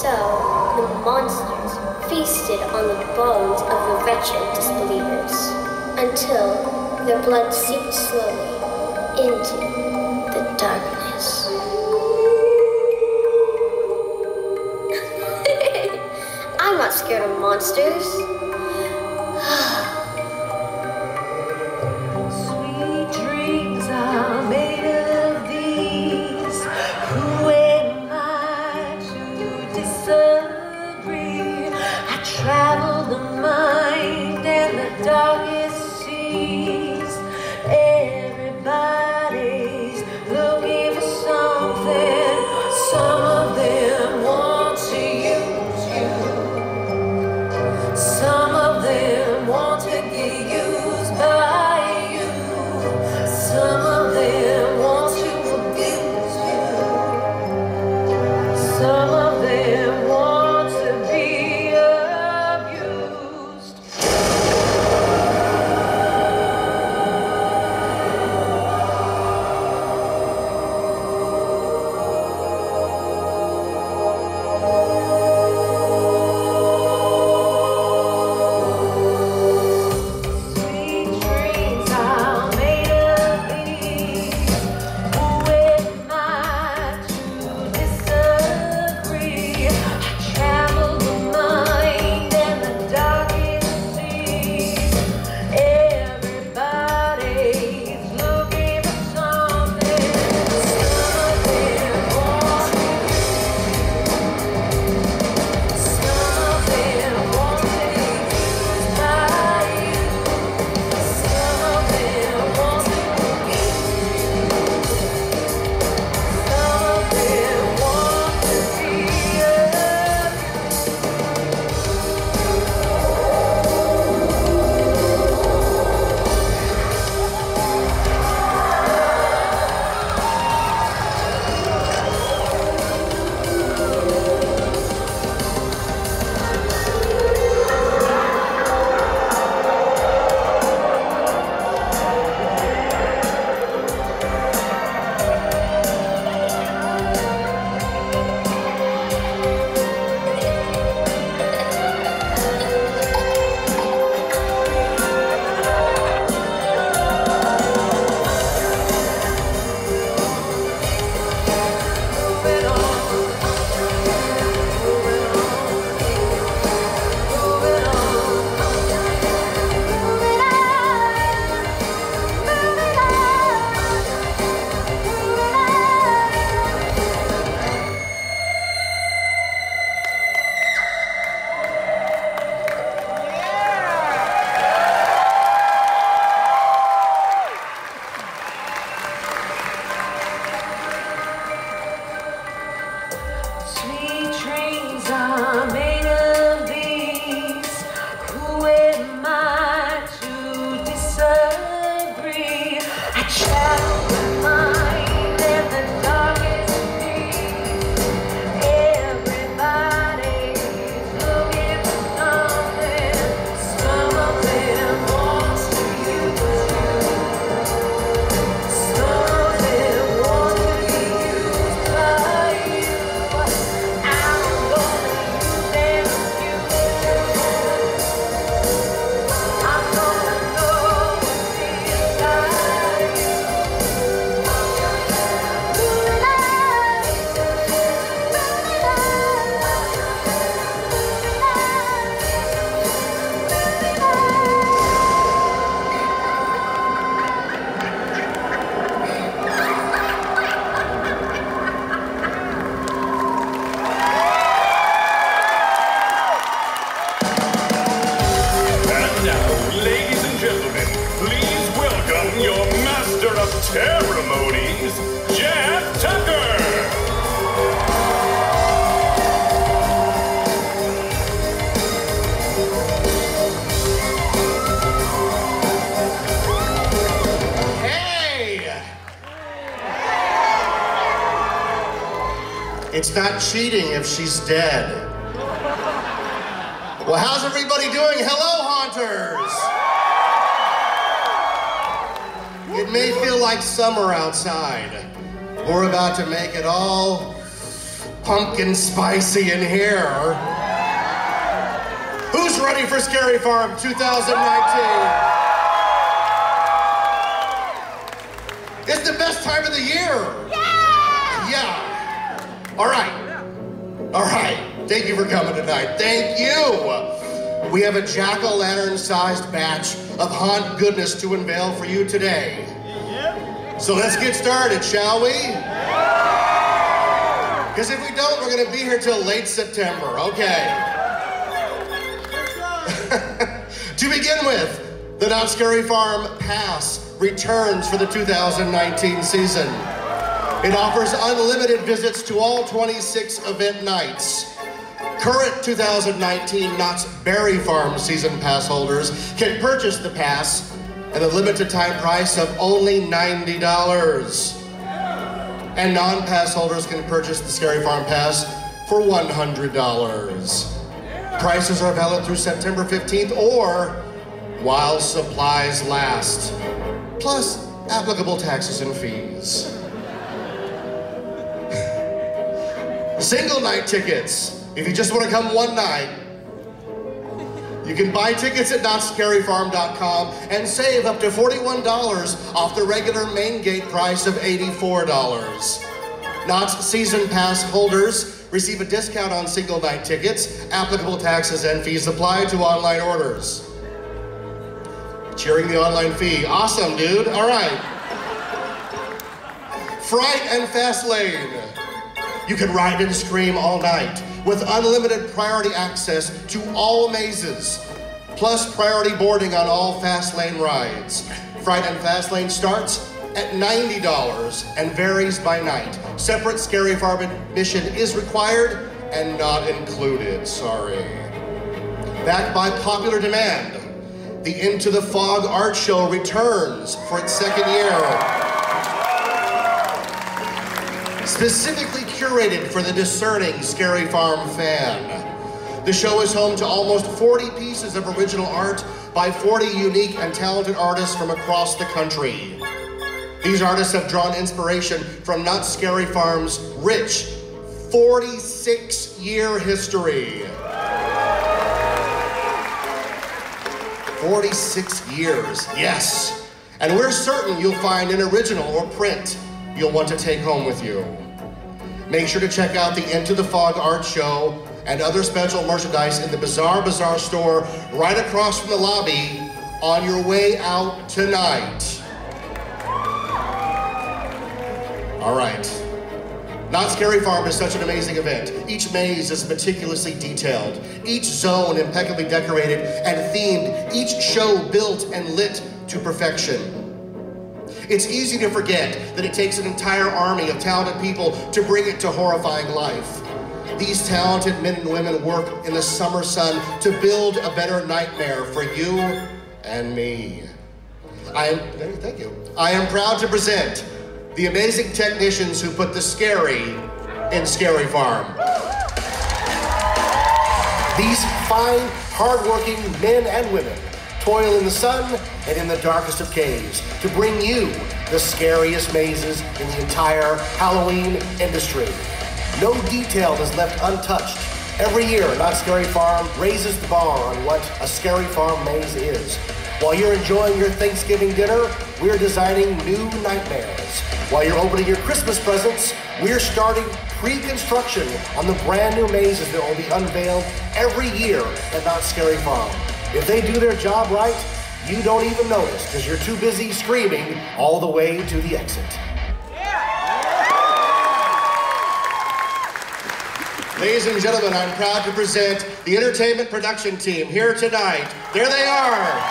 so, the monsters feasted on the bones of the wretched disbelievers, until their blood seeped slowly into the darkness. I'm not scared of monsters. Sweet dreams are made of these. Who am I to disagree? I travel the mind and the darkest seas. Everybody's looking for something. Some of them want to use you. Some of them want to get used by you. Some of them want to abuse you. Some of them want to be abused. Sweet dreams are made of these. Who am I to disagree? I travel the mind and the darkest seas. Everybody's looking for something. Some of them want to some of them want to be used by you. Some of them want to abuse you. Some of them want to be abused. Sweet dreams are made of these. Who am I to disagree? I travel the mind and the darkest seas. Everybody's looking for something. Some of them want to use you. Some of them want to be used by you. I'm gonna use them, use them. I'm gonna know what's inside you. And now, ladies and gentlemen, please welcome your master of ceremonies, Jeff Tucker. Hey! It's not cheating if she's dead. Well, how's everybody doing? Hello, haunters! It may feel like summer outside. We're about to make it all pumpkin spicy in here. Who's ready for Scary Farm 2019? It's the best time of the year. Yeah. All right. Thank you for coming tonight. Thank you. We have a jack-o'-lantern-sized batch of haunt goodness to unveil for you today. So let's get started, shall we? Because if we don't, we're going to be here till late September. Okay. To begin with, the Not Scary Farm Pass returns for the 2019 season. It offers unlimited visits to all 26 event nights. Current 2019 Knott's Berry Farm season pass holders can purchase the pass at a limited time price of only $90. And non-pass holders can purchase the Scary Farm Pass for $100. Prices are valid through September 15th or while supplies last, plus applicable taxes and fees. Single night tickets. If you just want to come one night, you can buy tickets at notscaryfarm.com and save up to $41 off the regular main gate price of $84. Knott's season pass holders receive a discount on single night tickets. Applicable taxes and fees apply to online orders. Cheering the online fee. Awesome, dude. All right. Fright and Fast Lane. You can ride and scream all night with unlimited priority access to all mazes, plus priority boarding on all Fast Lane rides. Fright and Fast Lane starts at $90 and varies by night. Separate Scary Farm admission is required and not included, sorry. Backed by popular demand, the Into the Fog Art Show returns for its second year. Specifically curated for the discerning Scary Farm fan. The show is home to almost 40 pieces of original art by 40 unique and talented artists from across the country. These artists have drawn inspiration from Not Scary Farm's rich 46-year history. 46 years, yes. And we're certain you'll find an original or print you'll want to take home with you. Make sure to check out the Into the Fog Art Show and other special merchandise in the Bizarre Bazaar store right across from the lobby on your way out tonight. All right. Not Scary Farm is such an amazing event. Each maze is meticulously detailed, each zone impeccably decorated and themed, each show built and lit to perfection. It's easy to forget that it takes an entire army of talented people to bring it to horrifying life. These talented men and women work in the summer sun to build a better nightmare for you and me. Thank you. I am proud to present the amazing technicians who put the scary in Scary Farm. These fine, hardworking men and women toil in the sun and in the darkest of caves to bring you the scariest mazes in the entire Halloween industry. No detail is left untouched. Every year, Not Scary Farm raises the bar on what a Scary Farm maze is. While you're enjoying your Thanksgiving dinner, we're designing new nightmares. While you're opening your Christmas presents, we're starting pre-construction on the brand new mazes that will be unveiled every year at Not Scary Farm. If they do their job right, you don't even notice because you're too busy screaming all the way to the exit. Ladies and gentlemen, I'm proud to present the entertainment production team here tonight. There they are.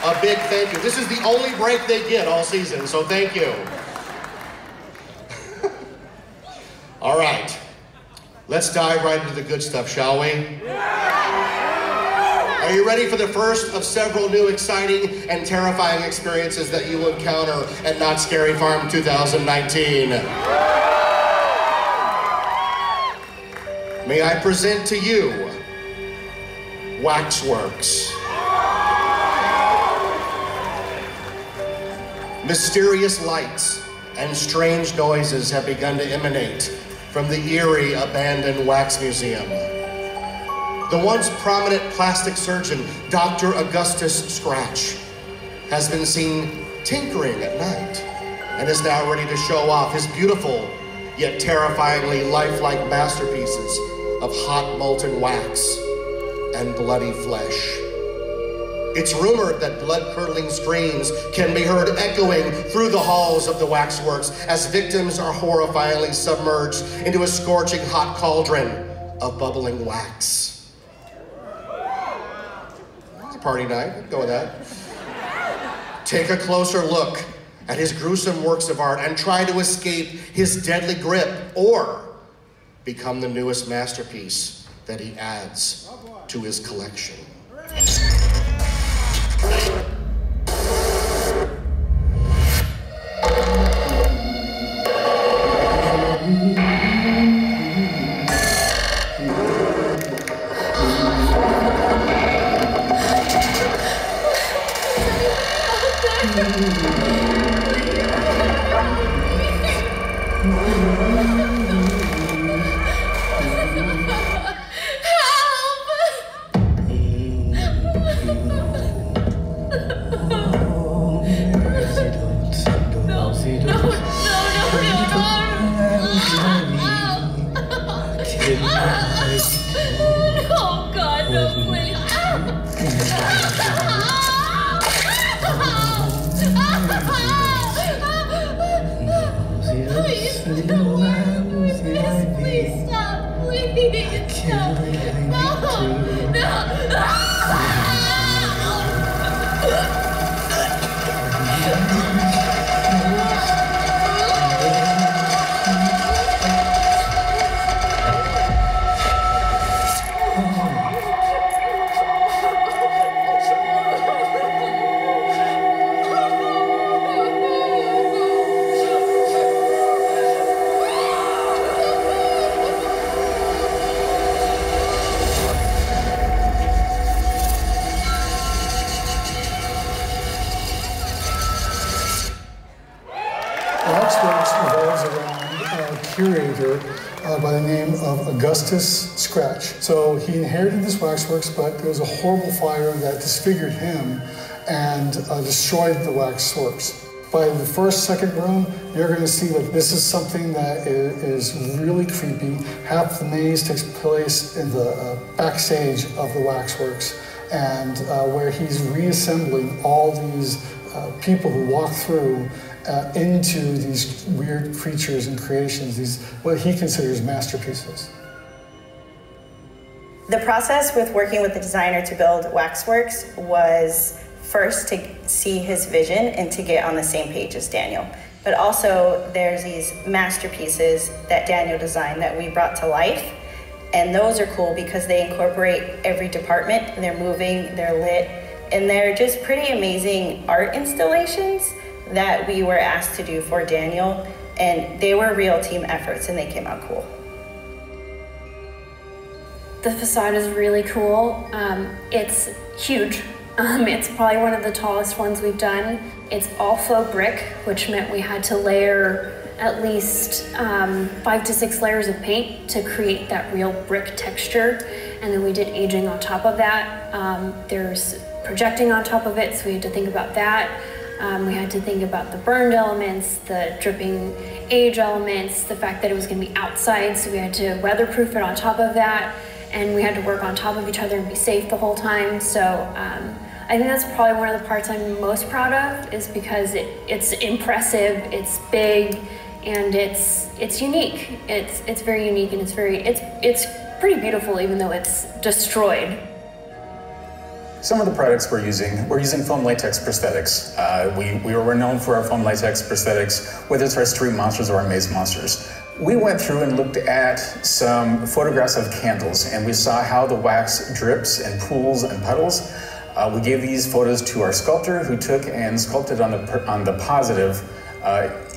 A big thank you. This is the only break they get all season, so thank you. All right, let's dive right into the good stuff, shall we? Are you ready for the first of several new exciting and terrifying experiences that you will encounter at Not Scary Farm 2019? May I present to you waxworks. Mysterious lights and strange noises have begun to emanate from the eerie abandoned wax museum. The once prominent plastic surgeon, Dr. Augustus Scratch, has been seen tinkering at night and is now ready to show off his beautiful yet terrifyingly lifelike masterpieces of hot molten wax and bloody flesh. It's rumored that blood-curdling screams can be heard echoing through the halls of the waxworks as victims are horrifyingly submerged into a scorching hot cauldron of bubbling wax. It's a party night, go with that. Take a closer look at his gruesome works of art and try to escape his deadly grip or become the newest masterpiece that he adds to his collection. Curator by the name of Augustus Scratch. So he inherited this waxworks, but there was a horrible fire that disfigured him and destroyed the waxworks. By the second room, you're going to see that this is something that is really creepy. Half the maze takes place in the backstage of the waxworks, and where he's reassembling all these people who walk through into these weird creatures and creations, these what he considers masterpieces. The process with working with the designer to build waxworks was first to see his vision and to get on the same page as Daniel. But also there's these masterpieces that Daniel designed that we brought to life. And those are cool because they incorporate every department, and they're moving, they're lit, and they're just pretty amazing art installations that we were asked to do for Daniel, and they were real team efforts and they came out cool. The facade is really cool. It's huge. It's probably one of the tallest ones we've done. It's all faux brick, which meant we had to layer at least 5 to 6 layers of paint to create that real brick texture. And then we did aging on top of that. There's projecting on top of it, so we had to think about that. We had to think about the burned elements, the dripping age elements, the fact that it was going to be outside, so we had to weatherproof it on top of that, and we had to work on top of each other and be safe the whole time. So I think that's probably one of the parts I'm most proud of, is because it's impressive, it's big, and it's unique. It's very unique, and it's pretty beautiful, even though it's destroyed. Some of the products we're using foam latex prosthetics. We were known for our foam latex prosthetics, whether it's our street monsters or our maze monsters. We went through and looked at some photographs of candles, and we saw how the wax drips and pools and puddles. We gave these photos to our sculptor, who took and sculpted on the positive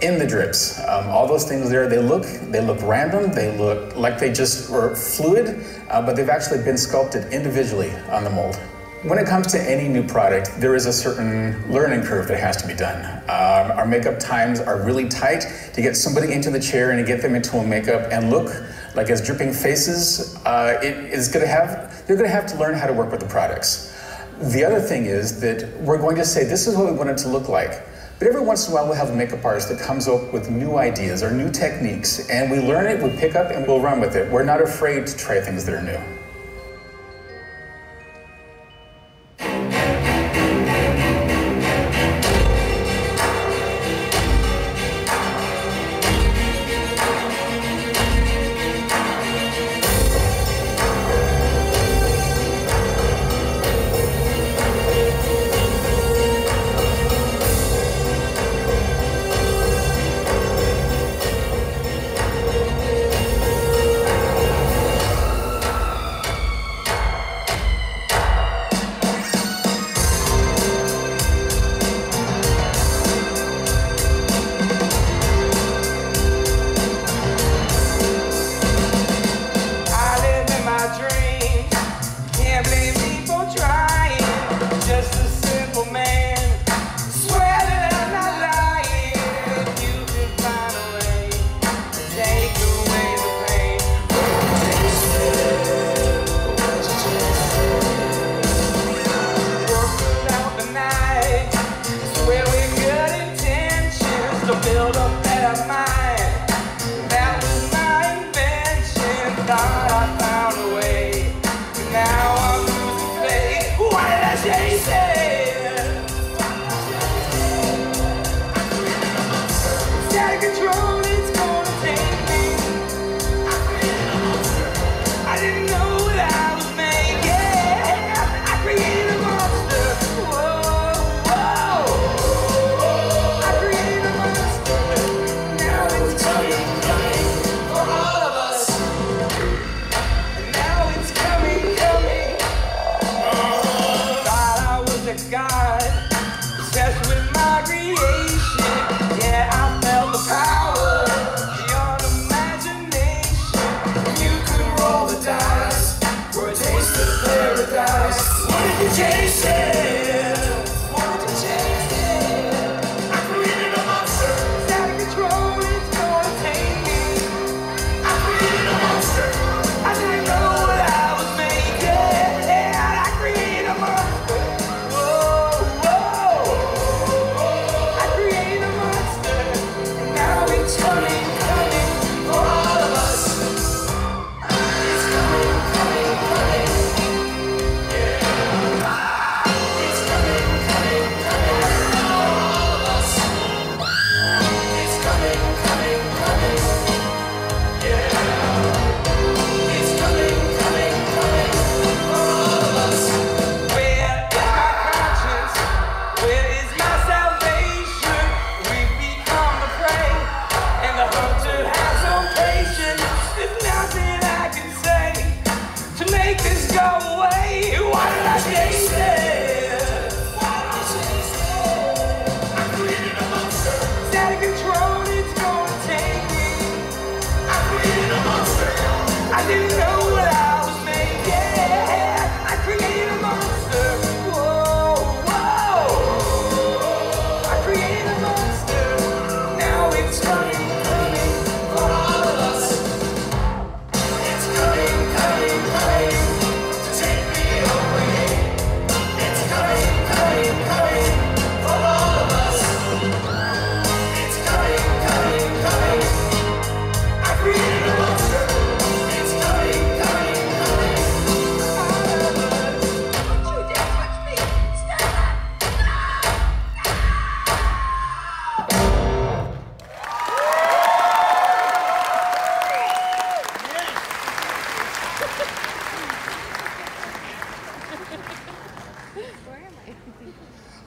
in the drips. All those things there, they look random, they look like they just were fluid, but they've actually been sculpted individually on the mold. When it comes to any new product, there is a certain learning curve that has to be done. Our makeup times are really tight to get somebody into the chair and to get them into a makeup and look like as dripping faces. They're gonna have to learn how to work with the products. The other thing is that we're going to say, this is what we want it to look like. But every once in a while, we'll have a makeup artist that comes up with new ideas or new techniques, and we learn it, we pick up, and we'll run with it. We're not afraid to try things that are new.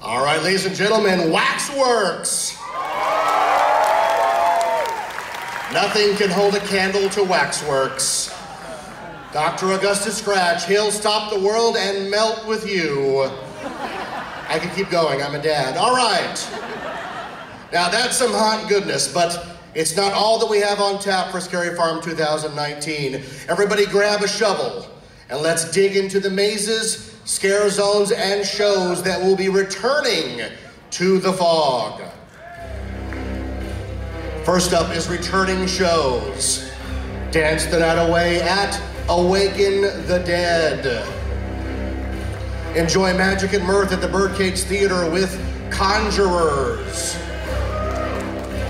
All right, ladies and gentlemen, Waxworks. Nothing can hold a candle to Waxworks. Dr. Augustus Scratch, he'll stop the world and melt with you. I can keep going, I'm a dad. All right. Now that's some hot goodness, but it's not all that we have on tap for Scary Farm 2019. Everybody grab a shovel and let's dig into the mazes, scare zones, and shows that will be returning to the fog. First up is returning shows. Dance the night away at Awaken the Dead. Enjoy magic and mirth at the Birdcage Theater with Conjurers.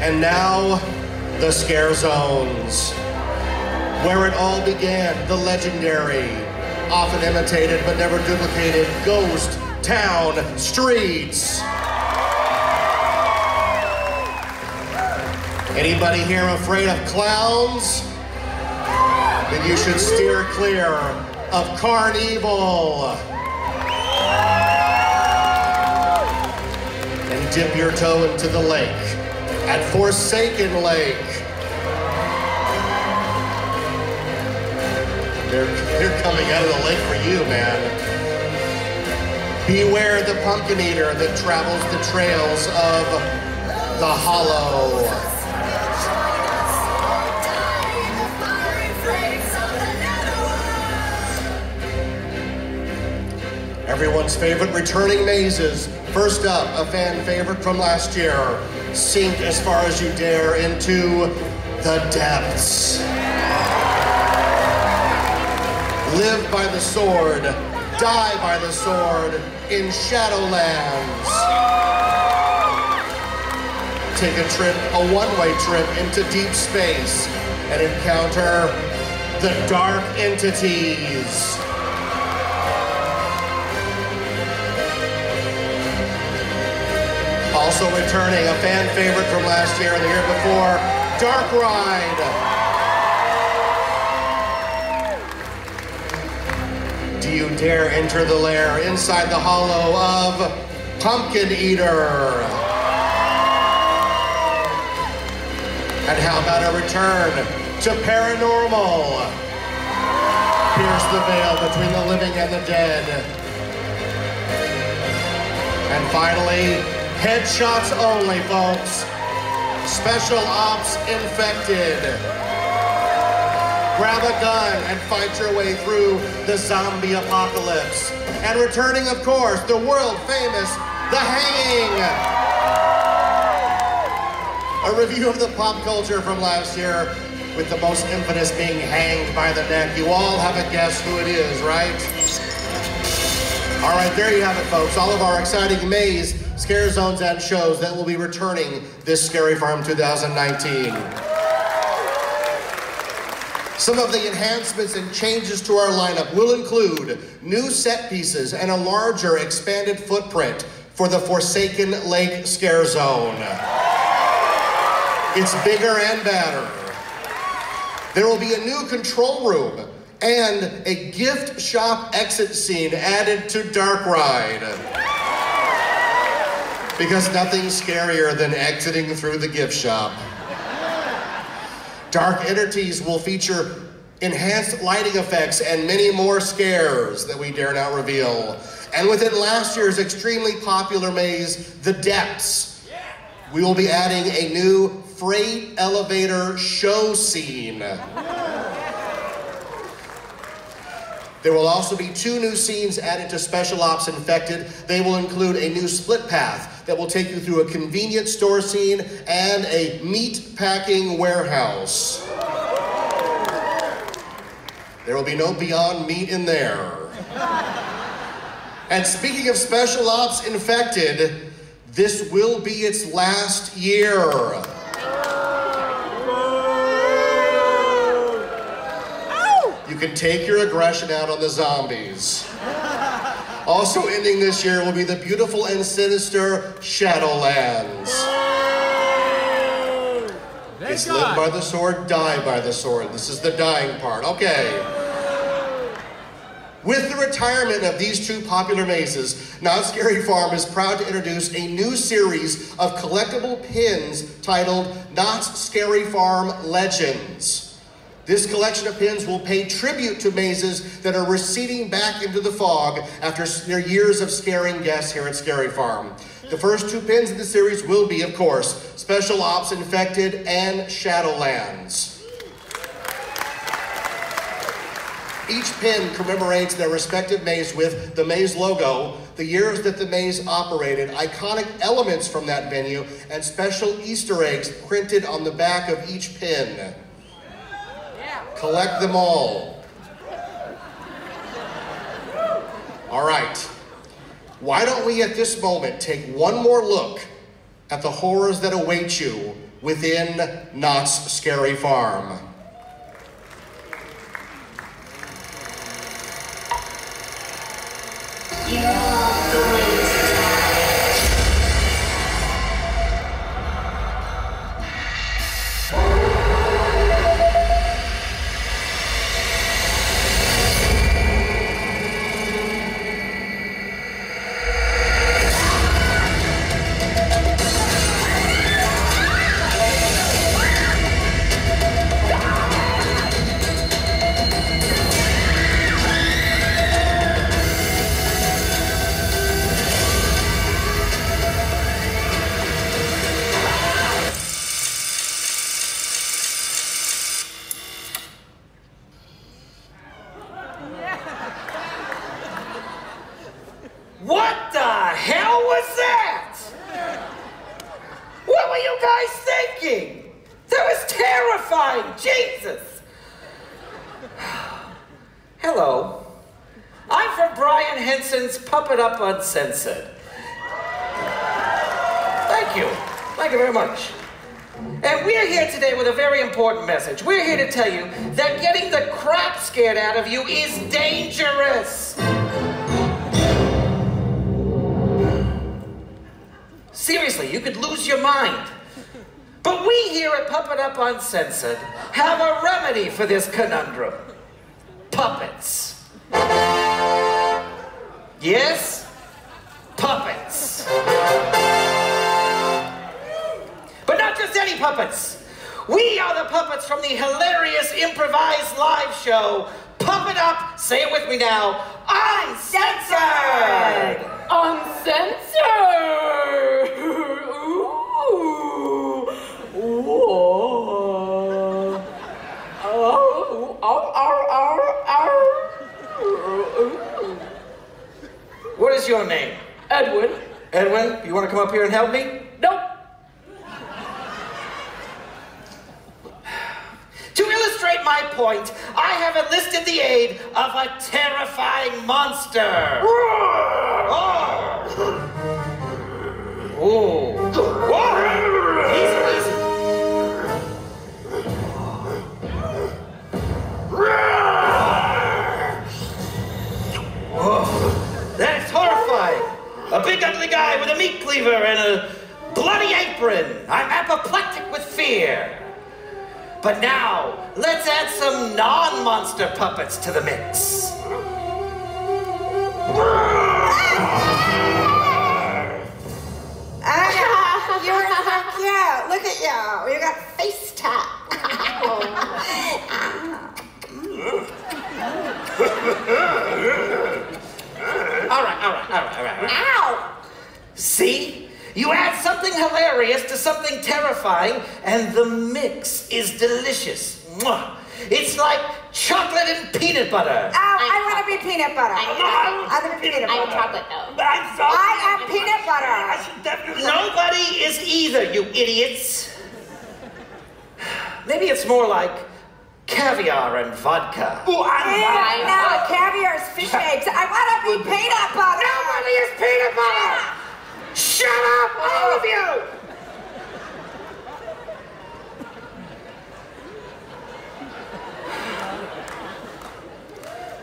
And now, the Scare Zones. Where it all began, the legendary, often imitated but never duplicated, Ghost Town Streets. Anybody here afraid of clowns? Then you should steer clear of Carnival. And dip your toe into the lake at Forsaken Lake. They're coming out of the lake for you, man. Beware the pumpkin eater that travels the trails of the hollow. Everyone's favorite returning mazes. First up, a fan favorite from last year. Sink as far as you dare into the depths. Live by the sword, die by the sword in Shadowlands. Take a trip, a one-way trip into deep space and encounter the dark entities. Also returning, a fan favorite from last year and the year before, Dark Ride. Do you dare enter the lair inside the hollow of Pumpkin Eater? And how about a return to paranormal? Pierce the veil between the living and the dead. And finally, headshots only, folks. Special Ops Infected. Grab a gun and fight your way through the zombie apocalypse. And returning, of course, the world famous The Hanging. A review of the pop culture from last year, with the most infamous being hanged by the neck. You all have a guess who it is, right? All right, there you have it, folks. All of our exciting maze, scare zones, and shows that will be returning this Scary Farm 2019. Some of the enhancements and changes to our lineup will include new set pieces and a larger expanded footprint for the Forsaken Lake Scare Zone. It's bigger and badder. There will be a new control room and a gift shop exit scene added to Dark Ride. Because nothing's scarier than exiting through the gift shop. Dark Entities will feature enhanced lighting effects and many more scares that we dare not reveal. And within last year's extremely popular maze, The Depths, we will be adding a new freight elevator show scene. There will also be 2 new scenes added to Special Ops Infected. They will include a new split path that will take you through a convenience store scene and a meat packing warehouse. There will be no Beyond Meat in there. And speaking of Special Ops Infected, this will be its last year. You can take your aggression out on the zombies. Also ending this year will be the beautiful and sinister Shadowlands. It's live by the sword, die by the sword. This is the dying part. Okay. With the retirement of these 2 popular mazes, Knott's Scary Farm is proud to introduce a new series of collectible pins titled Knott's Scary Farm Legends. This collection of pins will pay tribute to mazes that are receding back into the fog after their years of scaring guests here at Scary Farm. The first 2 pins in the series will be, of course, Special Ops Infected and Shadowlands. Each pin commemorates their respective maze with the maze logo, the years that the maze operated, iconic elements from that venue, and special Easter eggs printed on the back of each pin. Collect them all. All right. Why don't we at this moment take one more look at the horrors that await you within Knott's Scary Farm. What the hell was that? What were you guys thinking? That was terrifying, Jesus! Hello. I'm from Brian Henson's Puppet Up Uncensored. Thank you. Thank you very much. And we're here today with a very important message. We're here to tell you that getting the crap scared out of you is dangerous. Seriously, you could lose your mind. But we here at Puppet Up Uncensored have a remedy for this conundrum. Puppets. Yes? Puppets. But not just any puppets. We are the puppets from the hilarious improvised live show, Puppet Up, say it with me now, Uncensored! Uncensored! Ooh. Whoa. What is your name? Edwin. Edwin, you want to come up here and help me? Nope. To illustrate my point, I have enlisted the aid of a terrifying monster. Oh. Whoa. Easy, easy. Oh, that's horrifying. A big ugly guy with a meat cleaver and a bloody apron. I'm apoplectic with fear. But now, let's add some non-monster puppets to the mix. You're so cute. Look at you. You got face tat. All right. Ow! See? You add something hilarious to something terrifying, and the mix is delicious. Mwah. It's like chocolate and peanut butter. I want to be peanut butter. I want to be peanut butter. I'm chocolate though. But I'm sorry. I am peanut butter. I should definitely... Nobody is either, you idiots. Maybe it's more like caviar and vodka. No, caviar is fish eggs. I want to be peanut butter. Nobody is peanut butter. Shut up, all of you!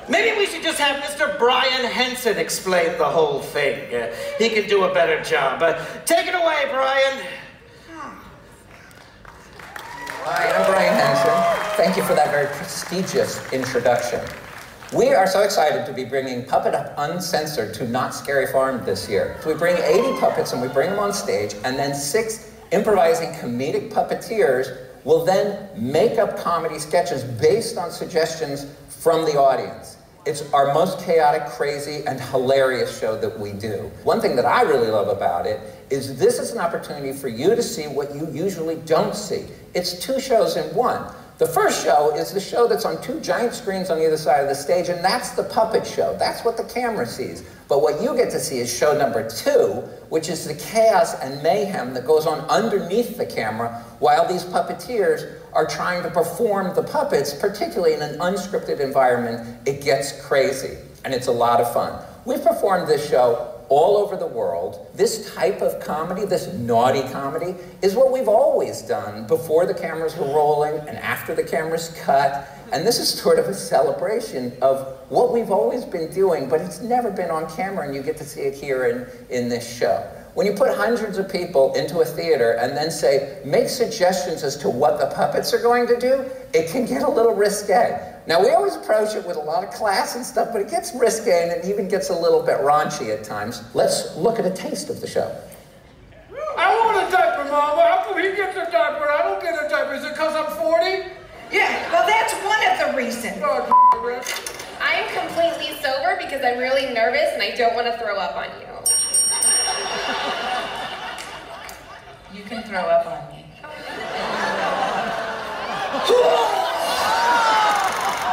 Maybe we should just have Mr. Brian Henson explain the whole thing. He can do a better job. Take it away, Brian. Hi, I'm Brian Henson. Thank you for that very prestigious introduction. We are so excited to be bringing Puppet Up Uncensored to Not Scary Farm this year. So we bring 80 puppets and we bring them on stage, and then 6 improvising comedic puppeteers will then make up comedy sketches based on suggestions from the audience. It's our most chaotic, crazy, and hilarious show that we do. One thing that I really love about it is this is an opportunity for you to see what you usually don't see. It's 2 shows in one. The first show is the show that's on 2 giant screens on either side of the stage, and that's the puppet show. That's what the camera sees. But what you get to see is show number 2, which is the chaos and mayhem that goes on underneath the camera while these puppeteers are trying to perform the puppets, particularly in an unscripted environment. It gets crazy, and it's a lot of fun. We've performed this show all over the world. This type of comedy, this naughty comedy, is what we've always done before the cameras were rolling and after the cameras cut. And this is sort of a celebration of what we've always been doing, but it's never been on camera, and you get to see it here in this show. When you put hundreds of people into a theater and then say, make suggestions as to what the puppets are going to do, it can get a little risque. Now, we always approach it with a lot of class and stuff, but it gets risque and it even gets a little bit raunchy at times. Let's look at a taste of the show. I want a diaper, Mama. How come he gets a diaper? I don't get a diaper. Is it because I'm 40? Yeah, well, that's one of the reasons. I am completely sober because I'm really nervous and I don't want to throw up on you. You can throw up on me.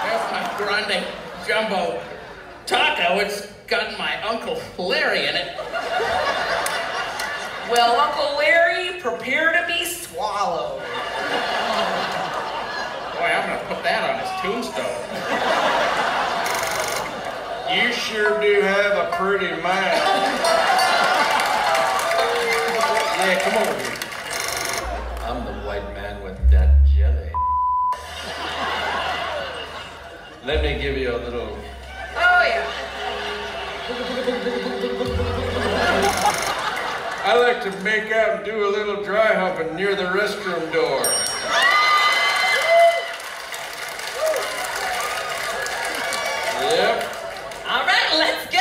That's my grande jumbo taco. It's got my Uncle Larry in it. Well, Uncle Larry, prepare to be swallowed. Boy, I'm gonna put that on his tombstone. You sure do have a pretty mouth. Yeah, come over here. I'm the white man with that jelly. Let me give you a little... Oh, yeah. I like to make out and do a little dry humping near the restroom door. Yep. All right, let's go.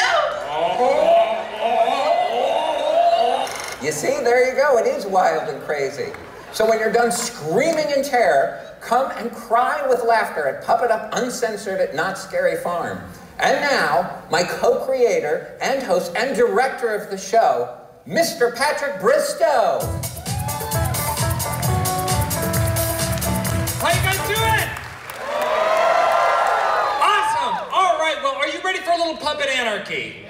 You see, there you go. It is wild and crazy. So when you're done screaming in terror, come and cry with laughter at Puppet Up Uncensored at Not Scary Farm. And now, my co-creator and host and director of the show, Mr. Patrick Bristow. How you guys doing? Awesome. All right, well, are you ready for a little puppet anarchy?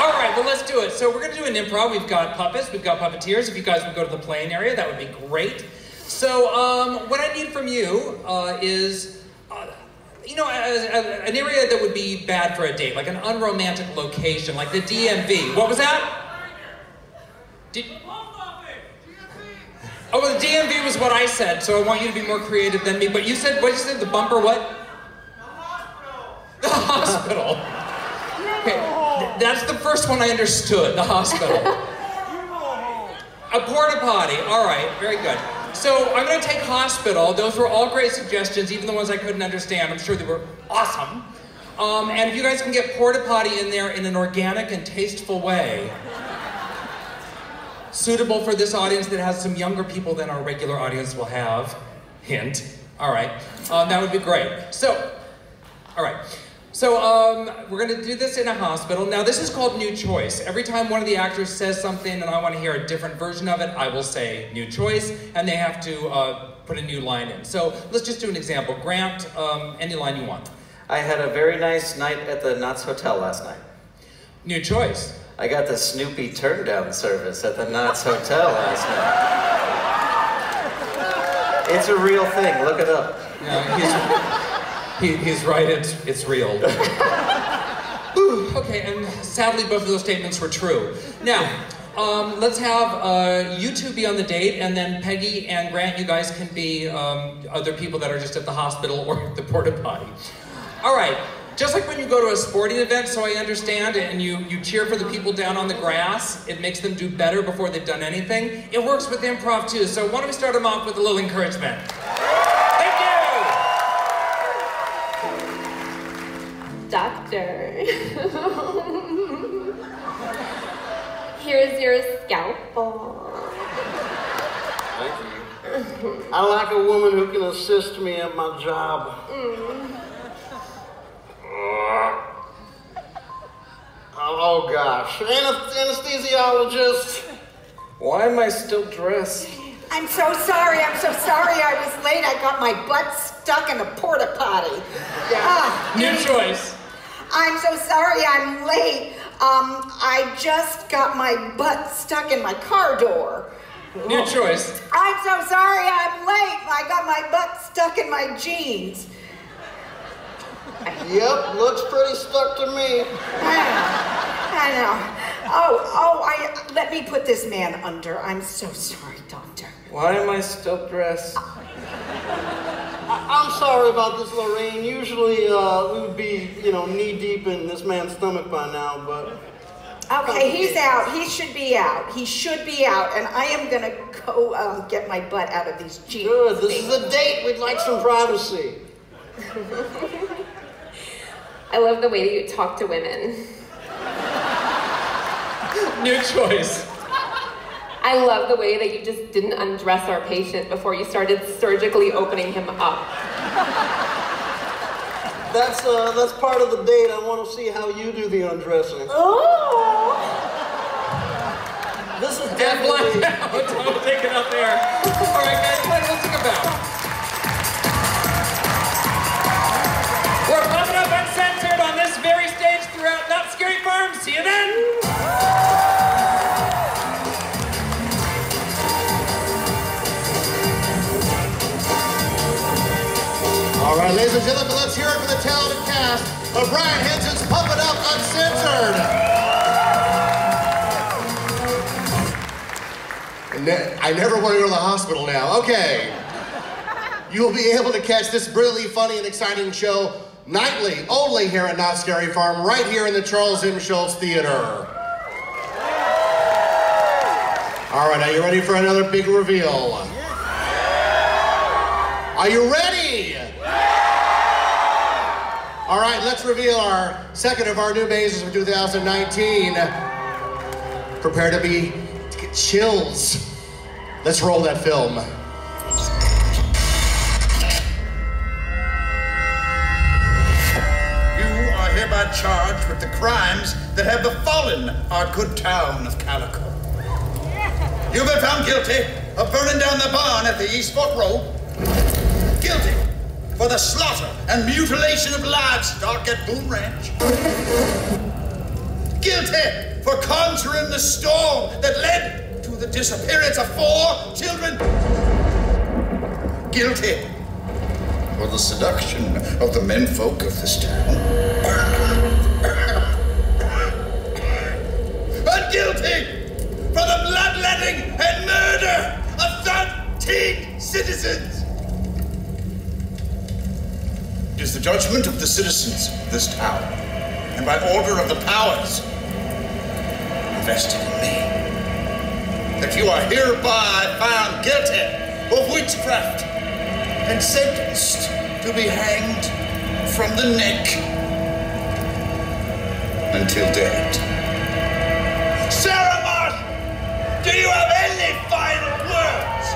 All right, well, let's do it. So we're going to do an improv. We've got puppets, we've got puppeteers. If you guys would go to the playing area, that would be great. So what I need from you is, you know, an area that would be bad for a date, like an unromantic location, like the DMV. What was that? Oh, well, the DMV was what I said, so I want you to be more creative than me. But you said, what did you say, the bumper what? The hospital. Okay, that's the first one I understood, the hospital. A porta potty, all right, very good. So I'm gonna take hospital. Those were all great suggestions, even the ones I couldn't understand. I'm sure they were awesome. And if you guys can get porta potty in there in an organic and tasteful way, suitable for this audience that has some younger people than our regular audience will have. Hint. All right. That would be great. So, all right. So we're going to do this in a hospital. Now, this is called New Choice. Every time one of the actors says something and I want to hear a different version of it, I will say New Choice, and they have to put a new line in. So let's just do an example. Grant, any line you want. I had a very nice night at the Knott's Hotel last night. New Choice. I got the Snoopy turn-down service at the Knott's Hotel last night. It's a real thing. Look it up. Yeah, he's right. It's real. Okay, and sadly, both of those statements were true. Now, let's have you two be on the date, and then Peggy and Grant, you guys can be other people that are just at the hospital or the porta potty. All right. Just like when you go to a sporting event, so I understand, and you cheer for the people down on the grass, it makes them do better before they've done anything. It works with improv too, so why don't we start them off with a little encouragement. Thank you! Doctor. Here's your scalpel. Thank you. I like a woman who can assist me at my job. Oh gosh, anesthesiologist. Why am I still dressed? I'm so sorry I was late. I got my butt stuck in a porta potty. New choice. I'm so sorry I'm late. I just got my butt stuck in my car door. New choice. I'm so sorry I'm late. I got my butt stuck in my jeans. Yep, looks pretty stuck to me. I know. Let me put this man under. I'm so sorry, doctor. Why am I still dressed? I'm sorry about this, Lorraine. Usually we would be, knee deep in this man's stomach by now, but... Okay, he's out. He should be out. He should be out, and I am gonna go get my butt out of these jeans. Good, this is a date. We'd like some privacy. I love the way that you talk to women. New choice. I love the way that you just didn't undress our patient before you started surgically opening him up. That's part of the date. I want to see how you do the undressing. Oh! This is And definitely... Don't take it up there. All right, guys, let's take a bow. We're popping up uncensored on this very stage throughout Not Scary Farm. See you then. All right, ladies and gentlemen, let's hear it for the talented cast of Brian Henson's Pump It Up Uncensored. I never want to go to the hospital now. Okay. You will be able to catch this brilliantly funny and exciting show nightly, only here at Not Scary Farm, right here in the Charles M. Schultz Theater. All right, are you ready for another big reveal? Are you ready? All right, let's reveal our second of our new mazes for 2019. Prepare to get chills. Let's roll that film. You are hereby charged with the crimes that have befallen our good town of Calico. You've been found guilty of burning down the barn at the East Fork Road. Guilty for the slaughter and mutilation of livestock at Boone Ranch. Guilty for conjuring the storm that led to the disappearance of 4 children. Guilty for the seduction of the menfolk of this town. And guilty for the bloodletting and murder of 13 citizens. It is the judgment of the citizens of this town, and by order of the powers invested in me, that you are hereby found guilty of witchcraft and sentenced to be hanged from the neck until dead. Sarah Martin, do you have any final words?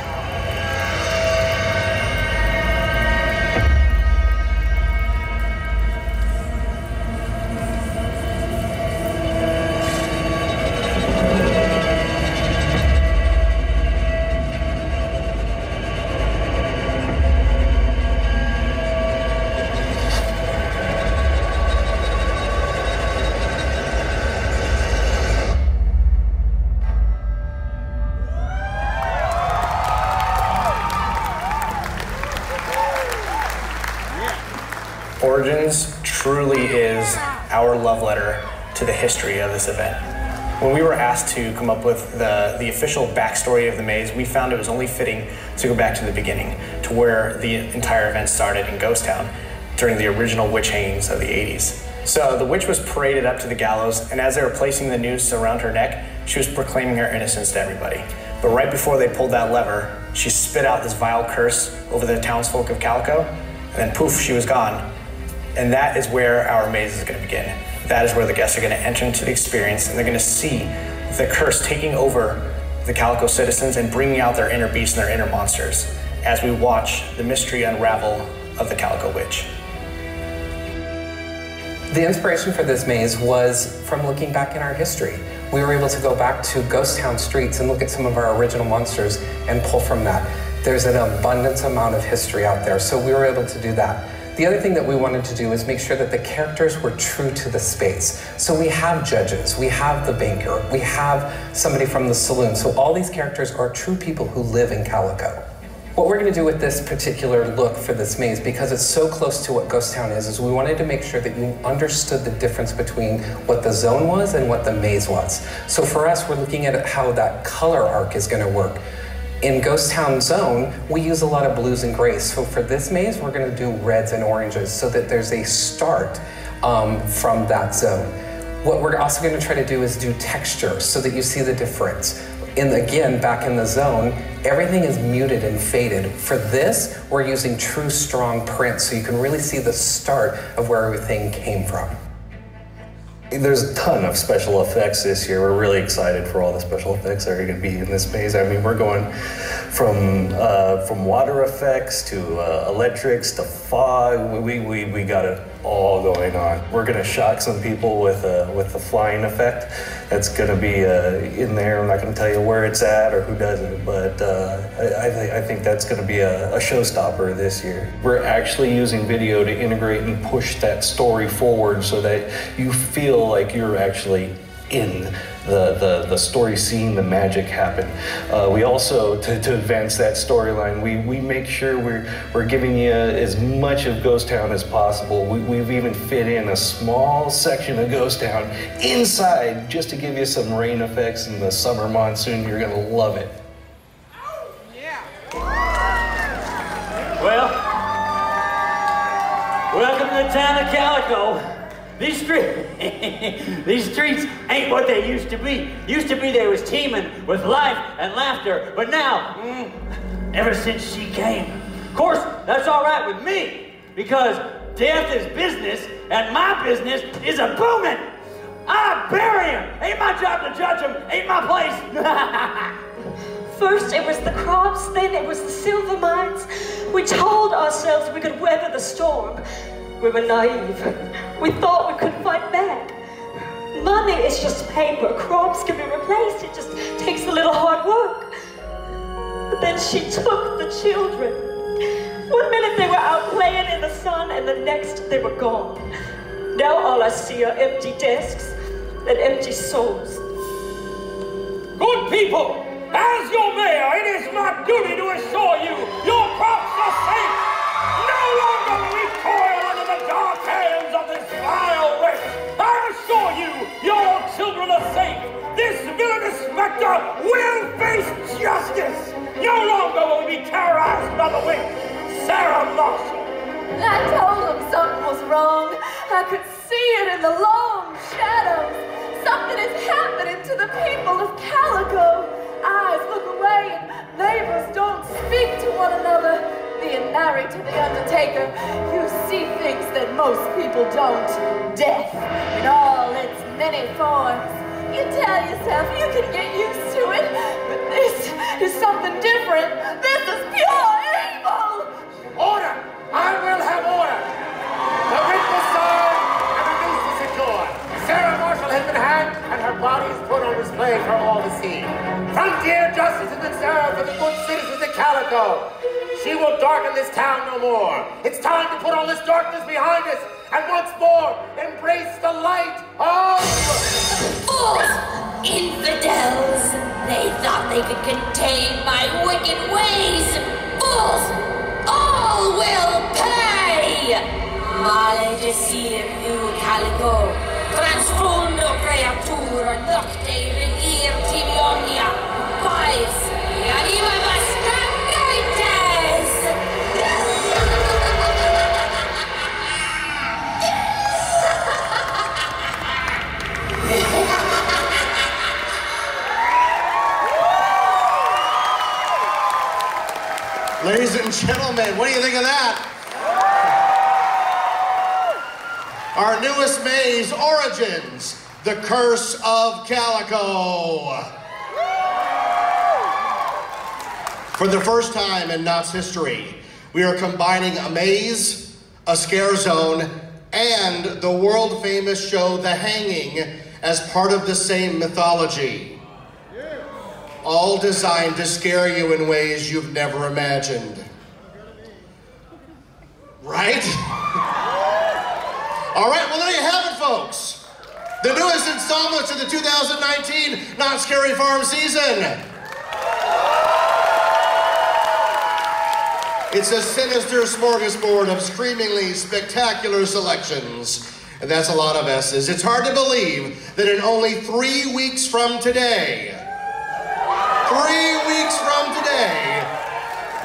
Origins truly is our love letter to the history of this event. When we were asked to come up with the official backstory of the maze, we found it was only fitting to go back to the beginning, to where the entire event started in Ghost Town during the original witch hangings of the 80s. So the witch was paraded up to the gallows, and as they were placing the noose around her neck, she was proclaiming her innocence to everybody. But right before they pulled that lever, she spit out this vile curse over the townsfolk of Calico, and then poof, she was gone. And that is where our maze is going to begin. That is where the guests are going to enter into the experience, and they're going to see the curse taking over the Calico citizens and bringing out their inner beasts and their inner monsters as we watch the mystery unravel of the Calico Witch. The inspiration for this maze was from looking back in our history. We were able to go back to ghost town streets and look at some of our original monsters and pull from that. There's an abundant amount of history out there, so we were able to do that. The other thing that we wanted to do is make sure that the characters were true to the space. So we have judges, we have the banker, we have somebody from the saloon. So all these characters are true people who live in Calico. What we're going to do with this particular look for this maze, because it's so close to what Ghost Town is we wanted to make sure that you understood the difference between what the zone was and what the maze was. So for us, we're looking at how that color arc is going to work. In Ghost Town Zone, we use a lot of blues and grays. So for this maze, we're going to do reds and oranges so that there's a start from that zone. What we're also going to try to do is do texture so that you see the difference. Again, back in the zone, everything is muted and faded. For this, we're using true strong print so you can really see the start of where everything came from. There's a ton of special effects this year. We're really excited for all the special effects that are going to be in this maze. I mean, we're going from water effects to electrics to fog. We got it all going on. We're going to shock some people with the flying effect. That's going to be in there. I'm not going to tell you where it's at or who does it, but I think that's going to be a showstopper this year. We're actually using video to integrate and push that story forward so that you feel like you're actually in the story, seeing the magic happen. We also, to advance that storyline, we make sure we're giving you as much of Ghost Town as possible. We've even fit in a small section of Ghost Town inside just to give you some rain effects in the summer monsoon. You're gonna love it. Well, welcome to the town of Calico. These streets ain't what they used to be. Used to be they was teeming with life and laughter, but now, ever since she came, of course, that's all right with me, because death is business, and my business is a booming. I bury him. Ain't my job to judge him. Ain't my place. First it was the crops, then it was the silver mines. We told ourselves we could weather the storm. We were naive. We thought we could fight back. Money is just paper. Crops can be replaced. It just takes a little hard work. But then she took the children. One minute they were out playing in the sun, and the next they were gone. Now all I see are empty desks and empty souls. Good people, as your mayor, it is my duty to assure you your crops are safe. No longer will we toil under the dark hands of this vile race. I assure you, your children are safe. This villainous specter will face justice. No longer will we be terrorized by the witch, Sarah Marshall. I told them something was wrong. I could see it in the long shadows. Something is happening to the people of Calico. Eyes look away and neighbors don't speak to one another. Being married to the Undertaker, you see things that most people don't. Death in all its many forms. You tell yourself you can get used to it, but this is something different. This is pure evil! Order! I will have order! The writ was served and the noose is secured. Sarah Marshall has been hanged and her body is put on display for all to see. Frontier justice has been served for the good citizens of Calico. She will darken this town no more. It's time to put all this darkness behind us and once more embrace the light of... Fools! Infidels! They thought they could contain my wicked ways! Fools! All will pay! Maledicere you, Calico! Transfundo creatura nocte venir tibi omnia! Pais! Anima Ladies and gentlemen, what do you think of that? Our newest maze, Origins, the Curse of Calico. For the first time in Knott's history, we are combining a maze, a scare zone, and the world-famous show The Hanging as part of the same mythology. All designed to scare you in ways you've never imagined. Right? All right, well, there you have it, folks. The newest installment to the 2019 Not Scary Farm season. It's a sinister smorgasbord of screamingly spectacular selections. And that's a lot of S's. It's hard to believe that in only 3 weeks from today, 3 weeks from today,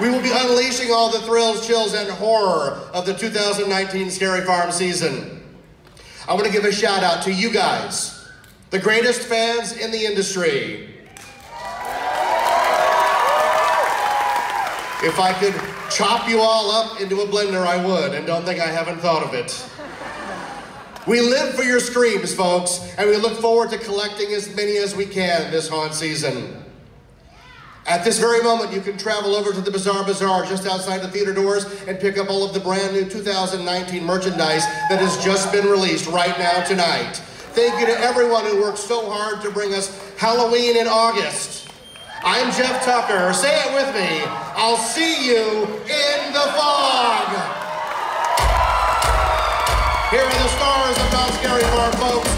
we will be unleashing all the thrills, chills, and horror of the 2019 Scary Farm season. I want to give a shout out to you guys, the greatest fans in the industry. If I could chop you all up into a blender, I would, and don't think I haven't thought of it. We live for your screams, folks, and we look forward to collecting as many as we can this haunt season. At this very moment, you can travel over to the Bizarre Bazaar just outside the theater doors and pick up all of the brand new 2019 merchandise that has just been released right now tonight. Thank you to everyone who worked so hard to bring us Halloween in August. I'm Jeff Tucker. Say it with me. I'll see you in the fog. Here are the stars of Not Scary Farm, folks.